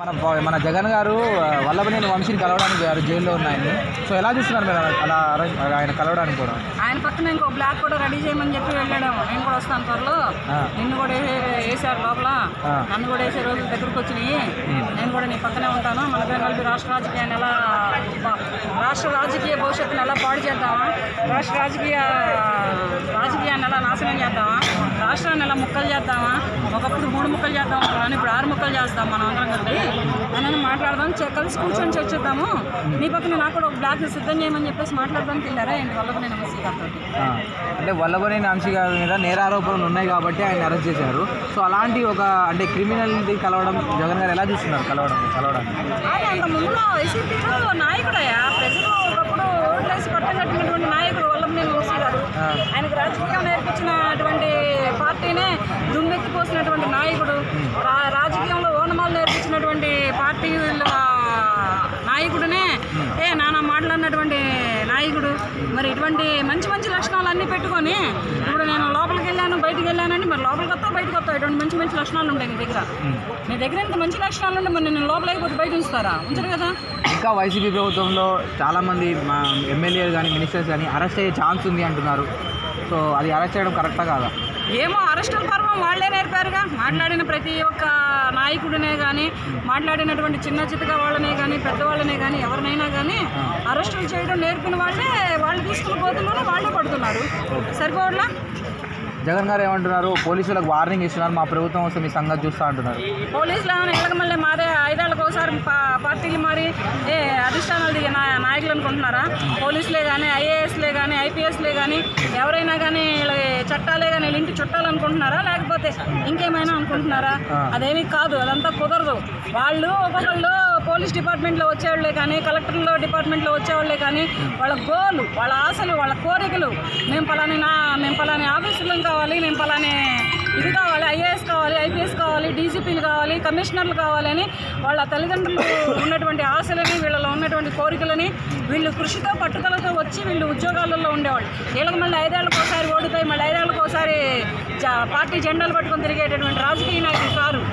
మన జగన్ గారు వల్లభనేని వంశీని కలవడానికి గారు జైల్లో ఉన్నాయని. సో ఎలా చూస్తున్నారు మీరు అలా ఆయన కలవడానికి కూడా? ఆయన పక్కన ఇంకో బ్లాక్ కూడా రెడీ చేయమని చెప్పి వెళ్ళాము. నేను కూడా వస్తాను త్వరలో, నిన్ను కూడా వేసారు లోపల, నన్ను కూడా వేసే రోజులు దగ్గరకు వచ్చినాయి. నేను కూడా నీ పక్కనే ఉంటాను. మన కలిపి రాష్ట్ర రాజకీయాన్ని భవిష్యత్తుని ఎలా పాడు చేద్దామా, రాష్ట్ర రాజకీయాన్ని ఎలా నాశనం చేద్దామా, రాష్ట్రాన్ని ఎలా ముక్కలు చేద్దామా, ఒకప్పుడు 3 ముక్కలు చేద్దాం కానీ ఇప్పుడు 6 ముక్కలు చేస్తాం మనం అందరం కలిపి అని మాట్లాడదాం, కలిసి కూర్చొని చర్చిద్దాము. నీ పక్కన నాకు కూడా ఒక బ్లాక్ సిద్ధం చేయమని చెప్పేసి మాట్లాడదానికి వెళ్ళారా ఏంటి వల్లభనేని వంశీ గారితో? అంటే వల్లభనేని వంశీ గారి మీద నేరారోపణలు ఉన్నాయి కాబట్టి ఆయన అరెస్ట్ చేశారు. సో అలాంటి ఒక అంటే క్రిమినల్ని కలవడం జగన్ గారు ఎలా చూస్తున్నారు కలవడానికి? ఆయన అంత ముందులో వైసీపీలో నాయకుడయ్యా, ప్రజలు ఒకప్పుడు ఓట్లేసి పట్టం కట్టినటువంటి నాయకుడు వల్లభనేని వంశీ గారు. ఆయనకు రాజకీయం నేర్పించినటువంటి పార్టీనే దుమ్మెత్తిపోసినటువంటి నాయకుడు, రాజకీయంలో ఓనమాలు నేర్పించినటువంటి పార్టీ నాయకుడునే నానా మాట్లాడినటువంటి నాయకుడు. మరి ఇటువంటి మంచి మంచి లక్షణాలు అన్నీ పెట్టుకొని ఇప్పుడు నేను లోపలికి వెళ్ళాను బయటికి వెళ్ళానండి, మరి లోపలికి వస్తా బయటకు వస్తా, ఇటువంటి మంచి మంచి లక్షణాలు ఉంటాయి నీ దగ్గర ఇంత మంచి లక్షణాలు ఉంటే మరి నేను లోపలికి పోతే బయట ఉంచుతారా? ఉంచరు కదా. ఇంకా వైసీపీ ప్రభుత్వంలో చాలామంది మా ఎమ్మెల్యేలు కానీ మినిస్టర్స్ కానీ అరెస్ట్ అయ్యే ఛాన్స్ ఉంది అంటున్నారు. సో అది అరెస్ట్ చేయడం కరెక్టా కాదా? ఏమో, అరెస్టుల పర్వం వాళ్లే నేర్పారుగా. మాట్లాడిన ప్రతి ఒక్క నాయకుడినే కానీ, మాట్లాడినటువంటి చిన్న చితక వాళ్ళనే కానీ, పెద్దవాళ్ళనే కానీ, ఎవరినైనా కానీ అరెస్టులు చేయడం నేర్పిన వాళ్ళు తీసుకున్న పోతుల్లోనే వాళ్ళే పడుతున్నారు. సరిపోవట్లా? జగన్ గారు ఏమంటున్నారు? పోలీసులకు వార్నింగ్ ఇస్తున్నారు, మా ప్రభుత్వం వస్తే మీ సంగతి చూస్తా అంటున్నారు. పోలీసులు ఏమైనా ఇళ్ళకి మళ్ళీ మారే 5 ఏళ్ళకి ఒకసారి పార్టీలు మారి అధిష్టానాలు దిగే నాయకులు అనుకుంటున్నారా? పోలీసులే కానీ, ఐఏఎస్లే కానీ, ఐపీఎస్లే కానీ, ఎవరైనా కానీ చట్టాలే కానీ ఇంటి చుట్టాలనుకుంటున్నారా? లేకపోతే ఇంకేమైనా అనుకుంటున్నారా? అదేమీ కాదు, అదంతా కుదరదు. వాళ్ళు ఒక్కొక్కళ్ళు పోలీస్ డిపార్ట్మెంట్లో వచ్చేవాళ్ళే కానీ, కలెక్టర్లో డిపార్ట్మెంట్లో వచ్చేవాళ్ళే కానీ, వాళ్ళ గోలు, వాళ్ళ ఆశలు, వాళ్ళ కోరికలు, మేము పలాని ఆఫీసులు కావాలి, మేము పలానే ఇది కావాలి, ఐఏఎస్ కావాలి, ఐపీఎస్ కావాలి, డీజీపీలు కావాలి, కమిషనర్లు కావాలని వాళ్ళ తల్లిదండ్రులు ఉన్నటువంటి ఆశలని, వీళ్ళలో ఉన్నటువంటి కోరికలని వీళ్ళు కృషితో పట్టుదలతో వచ్చి వీళ్ళు ఉద్యోగాలలో ఉండేవాళ్ళు. వీళ్ళకి మళ్ళీ 5 ఏళ్ళకి ఒకసారి ఓడిపోయి మళ్ళీ 5 ఏళ్ళకి ఒకసారి పార్టీ జెండాలు పట్టుకొని తిరిగేటటువంటి రాజకీయ నాయకులు కారు.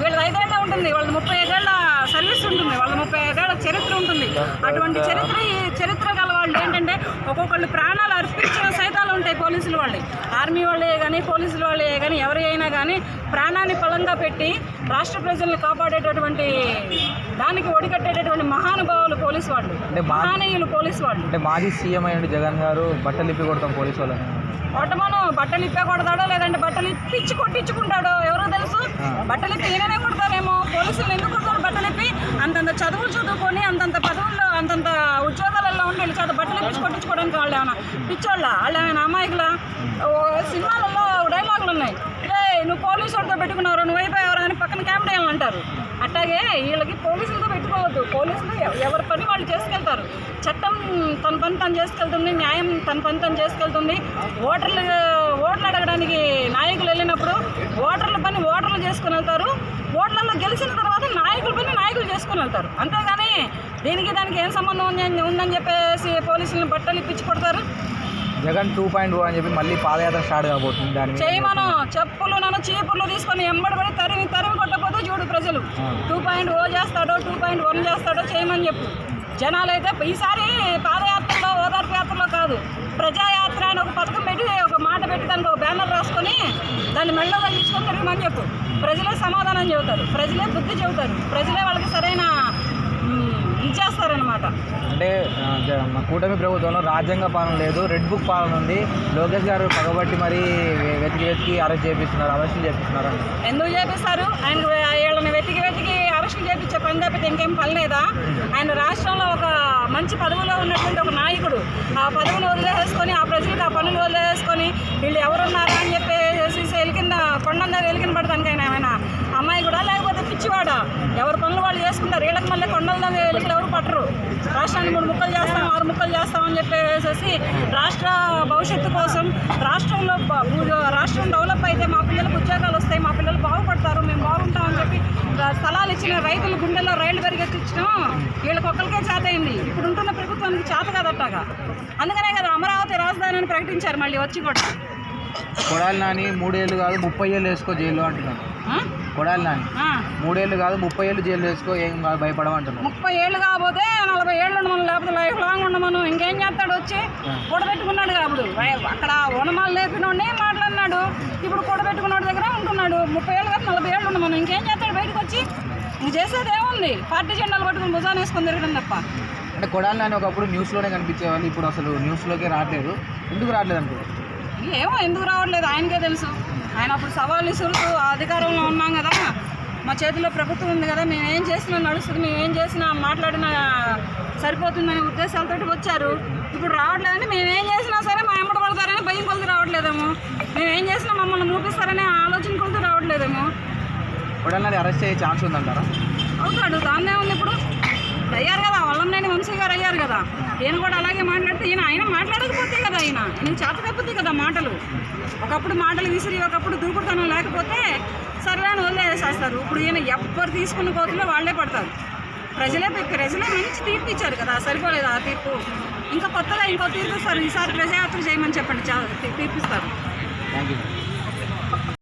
వీళ్ళది 5 ఏళ్ళ ఉంటుంది, వాళ్ళది 35 ఏళ్ళ సర్వీస్ ఉంటుంది, వాళ్ళ 35 ఏళ్ళ చరిత్ర ఉంటుంది. అటువంటి చరిత్ర గల వాళ్ళు ఏంటంటే ఒక్కొక్కళ్ళు ప్రాణాలు అర్పించిన సైతాలు ఉంటాయి. పోలీసులు వాళ్ళే, ఆర్మీ వాళ్ళే కానీ, పోలీసులు వాళ్ళే కానీ, ఎవరి అయినా కానీ ప్రాణాన్ని పలంగా పెట్టి రాష్ట్ర ప్రజలను కాపాడేటటువంటి దానికి ఒడికట్టేటటువంటి మహానుభావులు పోలీసు వాళ్ళు, మహానీయులు పోలీసు వాళ్ళు. అంటే మాజీ సీఎం అయిన జగన్ గారు బట్టలు ఇప్పి కొడతాం పోలీసు వాళ్ళని, కొట్టమను. బట్టలు ఇప్పే కొడతాడో లేదంటే బట్టలు ఇప్పించి కొట్టించుకుంటాడో ఎవరో తెలుసు. బట్టలు ఇప్పి ఈయననే కొడతారేమో. పోలీసులు ఎందుకు కొడతారు బట్టలు ఇప్పి? అంతంత చదువులు చదువుకొని అంతంత పదవుల్లో అంతంత ఉద్యోగాలలో ఉండి బట్టలు ఇప్పించి కొట్టించుకోవడానికి వాళ్ళు ఏమైనా పిచ్చోళ్ళ? వాళ్ళు ఏమైనా అమాయకులా? సినిమాలలో డైలాగులు ఉన్నాయి, నువ్వు పోలీసులతో పెట్టుకున్నావు, నువ్వు అయిపోయావరా అని పక్కన కెమెరాలు అంటారు. అట్లాగే వీళ్ళకి పోలీసులతో పెట్టుకోవద్దు. పోలీసులు ఎవరి పని వాళ్ళు చేసుకెళ్తారు. చట్టం తన పని తను చేసుకెళ్తుంది, న్యాయం తన పని తను చేసుకెళ్తుంది. ఓటర్లు అడగడానికి నాయకులు వెళ్ళినప్పుడు ఓటర్ల పని ఓటర్లు చేసుకుని వెళ్తారు. ఓట్లలో గెలిచిన తర్వాత నాయకుల పని నాయకులు చేసుకుని వెళ్తారు. అంతేగాని దానికి ఏం సంబంధం ఉందని చెప్పేసి పోలీసులను బట్టలు ఇప్పించి కొడతారు. జగన్ 2.0 అని చెప్పి మళ్ళీ పాదయాత్ర స్టార్ట్ కాబోతుంది. దాన్ని చేయమను. చెప్పులు చీపుర్లు తీసుకొని ఎంబడబడి తరిమి కొట్టకపోతే చూడు ప్రజలు 2.0 చేస్తాడో 2.1 చేస్తాడో చేయమని చెప్పు. జనాలు అయితే ఈసారి పాదయాత్రలో ఓదార్పు యాత్రలో కాదు, ప్రజాయాత్ర అని ఒక పథకం పెట్టి ఒక మాట పెట్టి దానికి ఒక బ్యానర్ రాసుకొని దాన్ని మెళ్ళో తగ్గించుకొని తిరగమని చెప్పు. ప్రజలే సమాధానం చెబుతారు, ప్రజలే బుద్ధి చెబుతారు, ప్రజలే వాళ్ళకి సరైన ఇచ్చేస్తారనమాట. అంటే కూటమి ప్రభుత్వంలో రాజ్యాంగ పాలన లేదు, రెడ్ బుక్ పాలన ఉంది. లోకేష్ గారు పగబట్టి మరి వెతికి అరెస్ట్ చేపిస్తున్నారు, అరెస్టులు చేపిస్తున్నారు. ఎందుకు చేపిస్తారు? వీళ్ళని వెతికి అరెస్టులు చేపించే పని తప్పితే ఇంకేం పని లేదా? ఆయన రాష్ట్రంలో ఒక మంచి పదవిలో ఉన్నటువంటి ఒక నాయకుడు ఆ పదవిని వదిలేసుకొని, ఆ ప్రజలకు ఆ పనులు వదిలేసుకొని వీళ్ళు ఎవరున్నారా అని చెప్పేసి కొండందా వెలికిన పడతానికి ఆయన ఏమైనా అమ్మాయి కూడా లేకపోతే పిచ్చివాడా? ఎవరి పనులు వాళ్ళు చేసుకుంటారు. వీళ్ళకి మళ్ళీ కొండలదా వెలికలు ఎవరు పట్టరు. రాష్ట్రాన్ని 3 ముక్కలు చేస్తాం, 6 ముక్కలు చేస్తామని చెప్పేసి రాష్ట్ర భవిష్యత్తు కోసం రాష్ట్రం డెవలప్ అయితే మా పిల్లలకు ఉద్యోగాలు వస్తాయి, మా పిల్లలు బాగుపడతారు, మేము బాగుంటామని చెప్పి స్థలాలు ఇచ్చిన రైతుల గుండెల్లో రైళ్లు పరిగెత్తించడం వీళ్ళకి ఒక్కరికే చేత అయింది. ఇప్పుడు ఉంటున్న ప్రభుత్వానికి చేత కాదట్టగా. అందుకనే కదా అమరావతి రాజధాని అని ప్రకటించారు. మళ్ళీ వచ్చి కూడా కొడాలి నాని 3 ఏళ్ళు కాదు 30 ఏళ్ళు వేసుకో జైల్లో అంటున్నారు. కొడాలి నాని 3 ఏళ్ళు కాదు 30 ఏళ్ళు జైలు వేసుకో ఏం కాదు భయపడమంటున్నాను. 30 ఏళ్ళు కాకపోతే 40 ఏళ్ళు ఉండమను, లేకపోతే లైఫ్ లాంగ్ ఉండమను. ఇంకేం చేస్తాడు? వచ్చి కూడబెట్టుకున్నాడు కాబట్టి అక్కడ ఓనమాలు లేపినోడిని మాట్లాడినాడు. ఇప్పుడు కూడబెట్టుకున్నాడు దగ్గర ఉంటున్నాడు. 30 ఏళ్ళు కాదు 40 ఏళ్ళు ఉండమను. ఇంకేం చేస్తాడు? బయటకు వచ్చి ఇంక చేసేది ఏముంది? పార్టీ జెండాలు పట్టుకుని భుజాన్ని వేసుకొని తిరగడం తప్ప. అంటే కొడాలి నాని ఒకప్పుడు న్యూస్లోనే కనిపించేవాళ్ళు, ఇప్పుడు అసలు న్యూస్లోకే రావట్లేదు. ఎందుకు రావట్లేదు అనుకో? ఏమో ఎందుకు రావట్లేదు ఆయనకే తెలుసు. ఆయన అప్పుడు సవాళ్ళు ఇసురుతూ అధికారంలో ఉన్నాం కదా, మా చేతిలో ప్రభుత్వం ఉంది కదా, మేము ఏం చేసినా నడుస్తుంది, మేము ఏం చేసినా మాట్లాడినా సరిపోతుందనే ఉద్దేశాలతో వచ్చారు. ఇప్పుడు రావట్లేదని మేమేం చేసినా సరే మా ఎమ్మట పడతారని భయం కొలుతూ రావట్లేదేమో, మేమేం చేసినా మమ్మల్ని మూపిస్తారనే ఆలోచన కొలుతూ రావట్లేదేమో. కొడాలి నాని అరెస్ట్ అయ్యే ఛాన్స్ ఉందంటారా? అవుతాడు, దాన్నే ఉంది. ఇప్పుడు అయ్యారు కదా, వల్లంనేని వంశీ గారు అయ్యారు కదా, ఈయన కూడా అలాగే మాట్లాడితే ఆయన మాట్లాడకపోతే కదా, ఈయన చేత తప్పితే కదా మాటలు. ఒకప్పుడు మాటలు విసిరి ఒకప్పుడు దూకుడుతనం లేకపోతే సరే అని వదిలేసేస్తారు. ఇప్పుడు ఈయన ఎవ్వరు తీసుకున్న కోతుల్లో వాళ్ళే పడతారు. ప్రజలే మంచి తీర్పు ఇచ్చారు కదా, సరిపోలేదు ఆ తీర్పు. ఇంకా కొత్తగా ఇంకో తీర్పు ఇస్తారు. ఈసారి ప్రజాయాత్ర చేయమని చెప్పండి, తీర్పిస్తారు. Thank you.